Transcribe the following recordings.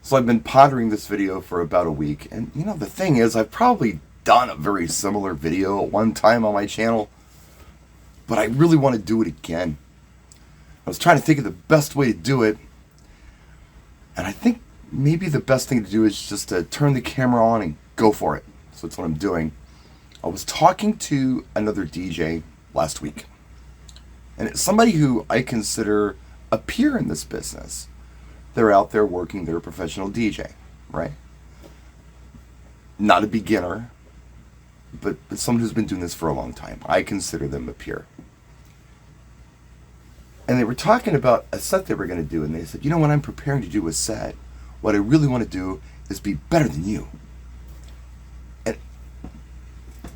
So I've been pondering this video for about a week, and the thing is, I've probably done a very similar video at one time on my channel, but I really want to do it again. I was trying to think of the best way to do it, and I think maybe the best thing to do is just to turn the camera on and go for it. So that's what I'm doing. I was talking to another DJ last week, and it's somebody who I consider a peer in this business. They're out there working, they're a professional DJ, right? Not a beginner, but someone who's been doing this for a long time. I consider them a peer. And they were talking about a set they were going to do, and they said, when I'm preparing to do a set, what I really want to do is be better than you. And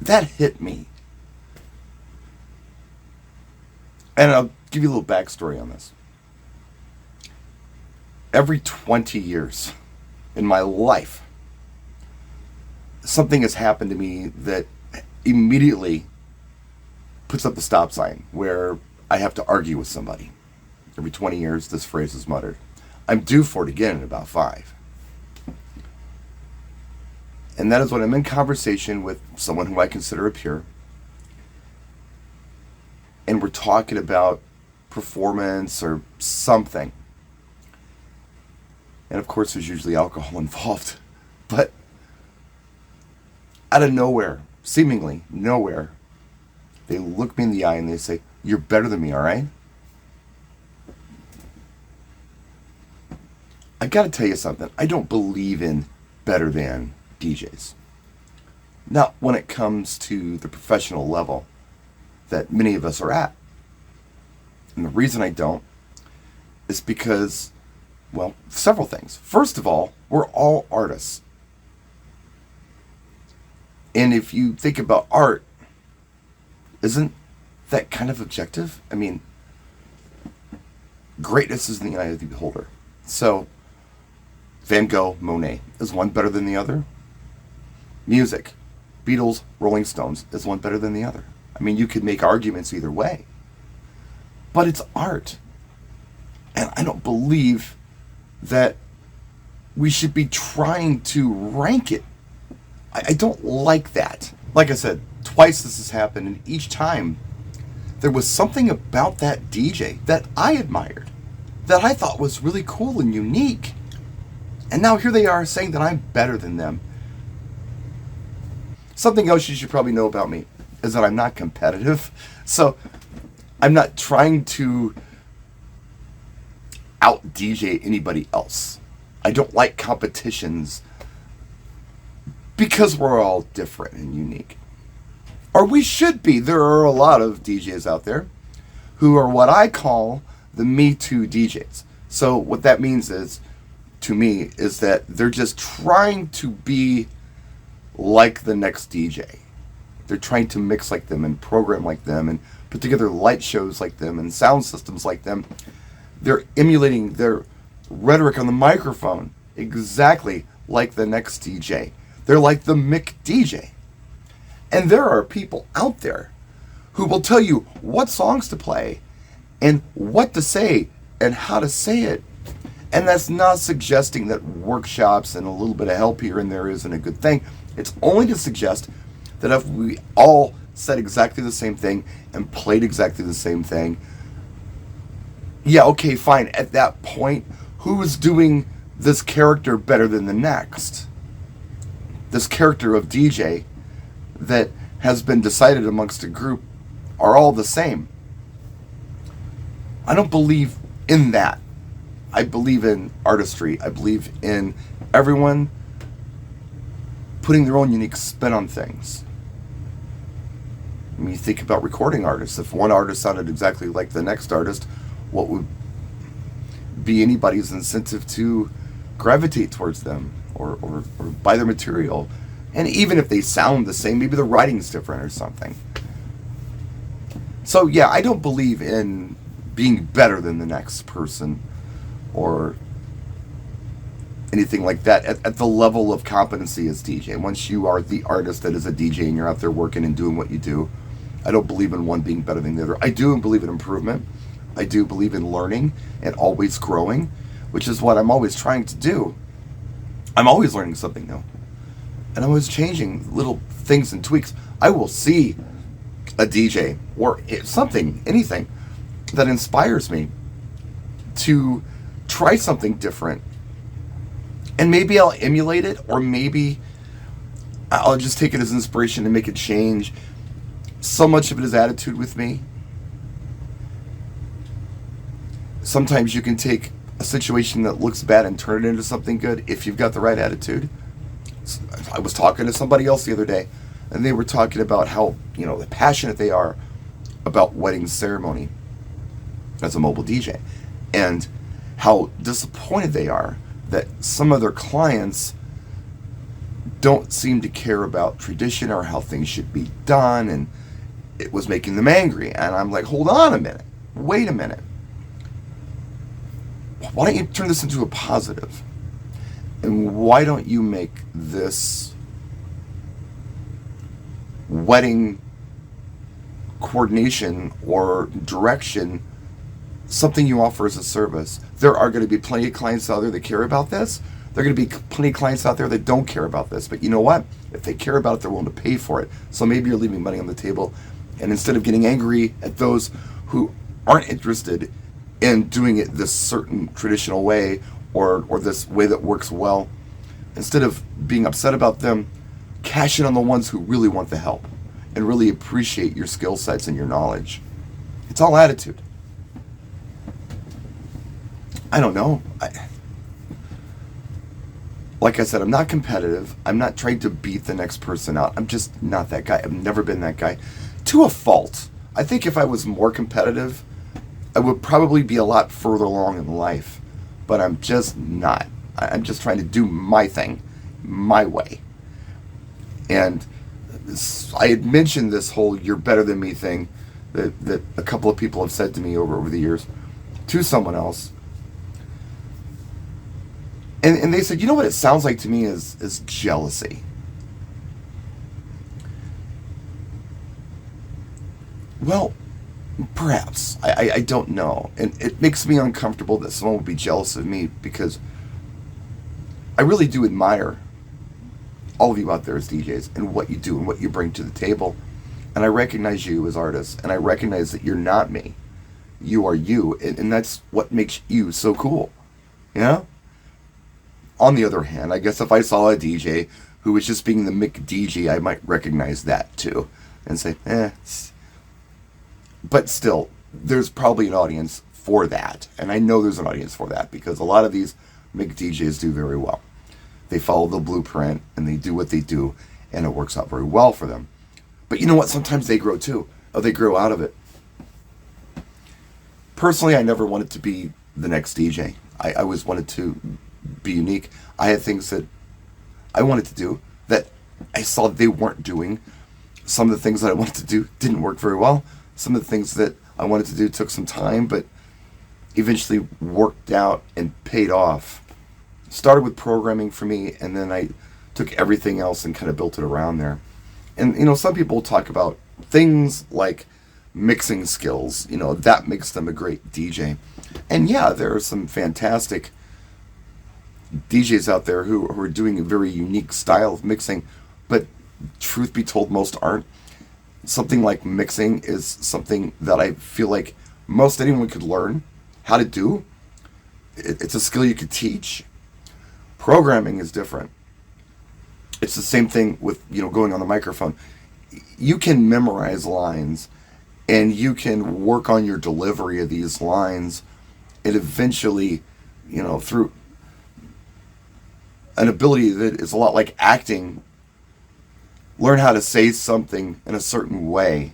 that hit me. And I'll give you a little backstory on this. Every 20 years in my life, something has happened to me that immediately puts up the stop sign where I have to argue with somebody. Every 20 years, this phrase is muttered. I'm due for it again in about 5. And that is when I'm in conversation with someone who I consider a peer, and we're talking about performance or something. And of course, there's usually alcohol involved. But out of nowhere, seemingly nowhere, they look me in the eye and they say, "You're better than me, all right?" I got to tell you something. I don't believe in better than DJs. Not when it comes to the professional level that many of us are at. And the reason I don't is because, well, several things. First of all, we're all artists. And if you think about art, isn't that kind of objective? I mean, greatness is in the eye of the beholder. So, Van Gogh, Monet, is one better than the other? Music, Beatles, Rolling Stones, is one better than the other? I mean, you could make arguments either way. But it's art. And I don't believe that we should be trying to rank it. I don't like that. Like I said, twice this has happened, and each time there was something about that DJ that I admired, that I thought was really cool and unique. And now here they are saying that I'm better than them. Something else you should probably know about me is that I'm not competitive. So I'm not trying to out DJ anybody else. I don't like competitions because we're all different and unique. Or we should be. There are a lot of DJs out there who are what I call the Me Too DJs. So what that means is, to me, is that they're just trying to be like the next DJ. They're trying to mix like them and program like them and put together light shows like them and sound systems like them. They're emulating their rhetoric on the microphone exactly like the next DJ. They're like the Mick DJ. And there are people out there who will tell you what songs to play and what to say and how to say it. And that's not suggesting that workshops and a little bit of help here and there isn't a good thing. It's only to suggest that if we all said exactly the same thing and played exactly the same thing, yeah, okay, fine. At that point, who is doing this character better than the next? This character of DJ that has been decided amongst a group are all the same. I don't believe in that. I believe in artistry. I believe in everyone putting their own unique spin on things. I mean, you think about recording artists. If one artist sounded exactly like the next artist, what would be anybody's incentive to gravitate towards them or buy their material? And even if they sound the same, maybe the writing's different or something. So yeah, I don't believe in being better than the next person or anything like that at the level of competency as DJ. Once you are the artist that is a DJ and you're out there working and doing what you do, I don't believe in one being better than the other. I do believe in improvement. I do believe in learning and always growing, which is what I'm always trying to do. I'm always learning something new. And I'm always changing little things and tweaks. I will see a DJ or something, anything that inspires me to try something different. And maybe I'll emulate it, or maybe I'll just take it as inspiration and make it change. So much of it is attitude with me. Sometimes you can take a situation that looks bad and turn it into something good if you've got the right attitude. I was talking to somebody else the other day, and they were talking about how, passionate they are about wedding ceremony as a mobile DJ, and how disappointed they are that some of their clients don't seem to care about tradition or how things should be done, and it was making them angry. And I'm like, hold on a minute, wait a minute. Why don't you turn this into a positive? And why don't you make this wedding coordination or direction something you offer as a service? There are going to be plenty of clients out there that care about this. There are going to be plenty of clients out there that don't care about this. But you know what? If they care about it, they're willing to pay for it. So maybe you're leaving money on the table. And instead of getting angry at those who aren't interested in doing it this certain traditional way, or this way that works well, instead of being upset about them, cash in on the ones who really want the help and really appreciate your skill sets and your knowledge. It's all attitude. I don't know. Like I said, I'm not competitive. I'm not trying to beat the next person out. I'm just not that guy. I've never been that guy. To a fault. I think if I was more competitive, I would probably be a lot further along in life. But I'm just not. I'm just trying to do my thing, my way. And I had mentioned this whole "you're better than me" thing that a couple of people have said to me over the years to someone else. And they said, you know what it sounds like to me is jealousy. Well, perhaps. I don't know. And it makes me uncomfortable that someone would be jealous of me, because I really do admire all of you out there as DJs and what you do and what you bring to the table. And I recognize you as artists, and I recognize that you're not me. You are you, and that's what makes you so cool. You know? On the other hand, I guess if I saw a DJ who was just being the Mick DJ, I might recognize that too and say, But still, there's probably an audience for that. And I know there's an audience for that, because a lot of these Mick DJs do very well. They follow the blueprint and they do what they do, and it works out very well for them. But you know what? Sometimes they grow too. They grow out of it. Personally, I never wanted to be the next DJ. I always wanted to be unique. I had things that I wanted to do that I saw they weren't doing. Some of the things that I wanted to do didn't work very well. Some of the things that I wanted to do took some time, but eventually worked out and paid off. Started with programming for me, and then I took everything else and kind of built it around there. And some people talk about things like mixing skills, that makes them a great DJ. And yeah, there are some fantastic DJs out there who are doing a very unique style of mixing, but truth be told, most aren't. Something like mixing is something that I feel like most anyone could learn how to do. It's a skill you could teach. Programming is different. It's the same thing with, going on the microphone. You can memorize lines, and you can work on your delivery of these lines, and eventually, through an ability that is a lot like acting, learn how to say something in a certain way.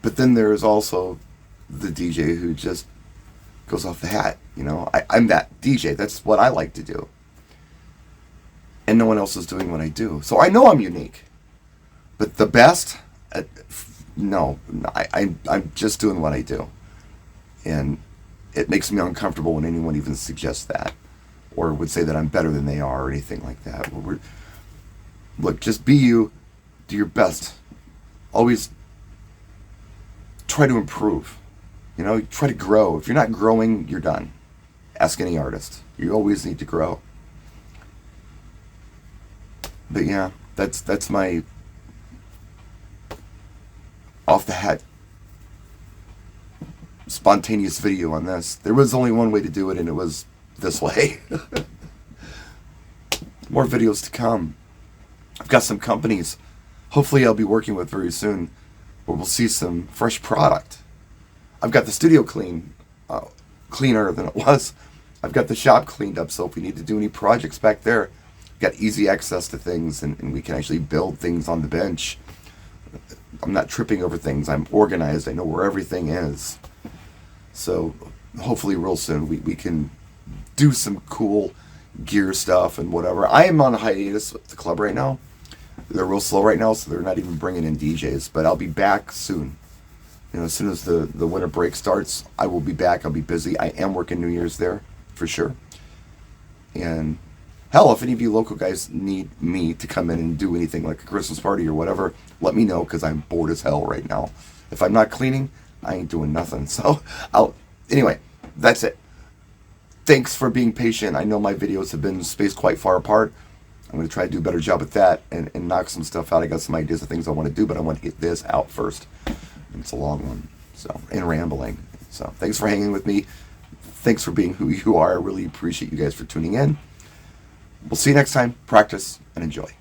But then there is also the DJ who just goes off the hat. I'm that DJ. That's what I like to do. And no one else is doing what I do. So I know I'm unique. But the best? No. I'm just doing what I do. And it makes me uncomfortable when anyone even suggests that, or would say that I'm better than they are, or anything like that. Look, just be you. Do your best. Always try to improve. Try to grow. If you're not growing, you're done. Ask any artist. You always need to grow. But yeah, that's my off the hat spontaneous video on this. There was only one way to do it, and it was this way. More videos to come. I've got some companies hopefully I'll be working with very soon where we'll see some fresh product. I've got the studio cleaner than it was. I've got the shop cleaned up, so if we need to do any projects back there, got easy access to things, and we can actually build things on the bench. I'm not tripping over things. I'm organized. I know where everything is. So hopefully real soon we can do some cool gear stuff and whatever. I am on hiatus with the club right now. They're real slow right now, so they're not even bringing in DJs. But I'll be back soon. You know, as soon as the winter break starts, I will be back. I'll be busy. I am working New Year's there, for sure. And hell, if any of you local guys need me to come in and do anything like a Christmas party or whatever, let me know, because I'm bored as hell right now. If I'm not cleaning, I ain't doing nothing. So anyway, that's it. Thanks for being patient. I know my videos have been spaced quite far apart. I'm going to try to do a better job at that and knock some stuff out. I got some ideas of things I want to do, but I want to get this out first. It's a long one, so, and rambling. So thanks for hanging with me. Thanks for being who you are. I really appreciate you guys for tuning in. We'll see you next time. Practice and enjoy.